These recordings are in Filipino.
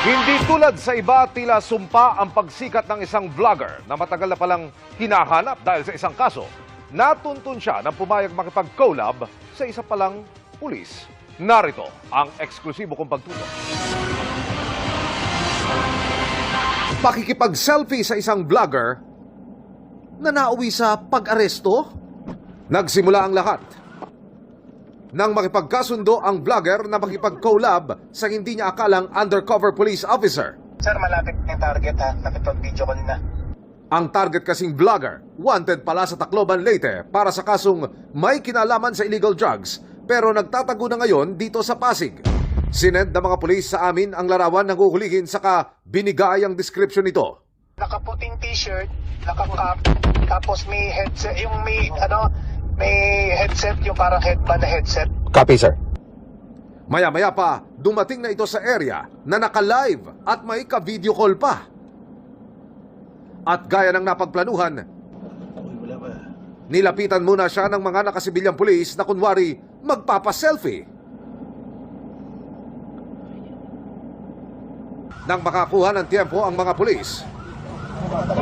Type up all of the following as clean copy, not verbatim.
Hindi tulad sa iba, tila sumpa ang pagsikat ng isang vlogger na matagal na palang hinahanap dahil sa isang kaso. Natuntun siya ng pumayag makipag-collab sa isa palang pulis. Narito ang eksklusibo kong pagtutok. Pakikipag-selfie sa isang vlogger na nauwi sa pag-aresto? Nagsimula ang lahat nang makipagkasundo ang vlogger na makipag-collab sa hindi niya akalang undercover police officer. Sir, malapit na yung target ha. Nakipag-video call na. Ang target kasing vlogger, wanted pala sa Tacloban Leyte para sa kasong may kinalaman sa illegal drugs pero nagtatago na ngayon dito sa Pasig. Sinend ng mga pulis sa amin ang larawan ng huhulihin saka binigay ang description nito. Nakaputing t-shirt, naka-cap, tapos may headset, yung may headset, yung parang headband na headset. Copy, sir. Maya-maya pa, dumating na ito sa area na naka-live at may ka-video call pa. At gaya ng napagplanuhan, nilapitan muna siya ng mga nakasibilyang pulis na kunwari magpapa-selfie. Nang makakuha ng tiempo ang mga pulis, wala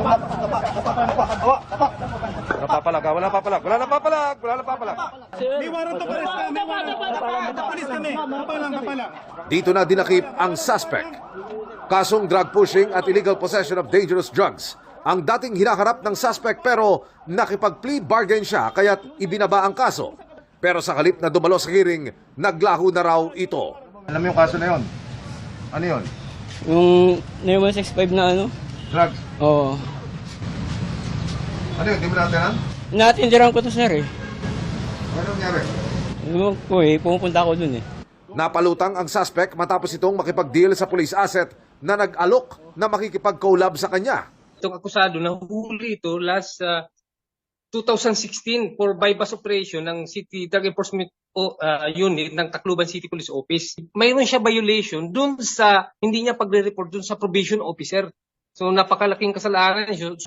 napapalag. May warrant of arrest kami. Papalis kami. Papalang. Dito na dinakip ang suspect. Kasong drug pushing at illegal possession of dangerous drugs. Ang dating hinaharap ng suspect pero nakipag-plea bargain siya kaya't ibinaba ang kaso. Pero sa halip na dumalo sa hearing, naglaho na raw ito. Alam mo yung kaso na yun? Ano yun? Yung 165 na ano? Drugs? Oo. Ano yun? Di mo natin? Natindiran ko to, sir, eh. Ano nangyari? Ewan ko, eh. Pumunta ako dun, eh. Napalutang ang suspect matapos itong makipag-deal sa police asset na nag-alok na makikipag-collab sa kanya. Itong akusado na huli ito last 2016 for bypass operation ng City Drug Enforcement Unit ng Tacloban City Police Office. Mayroon siya violation dun sa hindi niya pagre-report dun sa probation officer. So napakalaking kasalanan niya.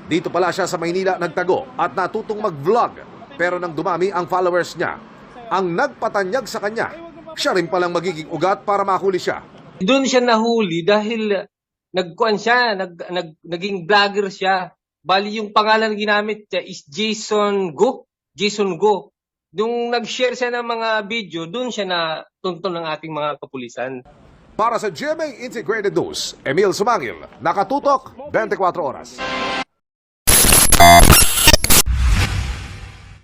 Dito pala siya sa Maynila nagtago at natutong mag-vlog. Pero nang dumami ang followers niya, ang nagpatanyag sa kanya, siya rin palang magiging ugat para mahuli siya. Doon siya nahuli dahil naging vlogger siya. Bali yung pangalan na ginamit niya is Jason Go. Nung nag-share siya ng mga video, doon siya natuntun ng ating mga kapulisan. Para sa GMA Integrated News, Emil Sumangil, nakatutok 24 oras.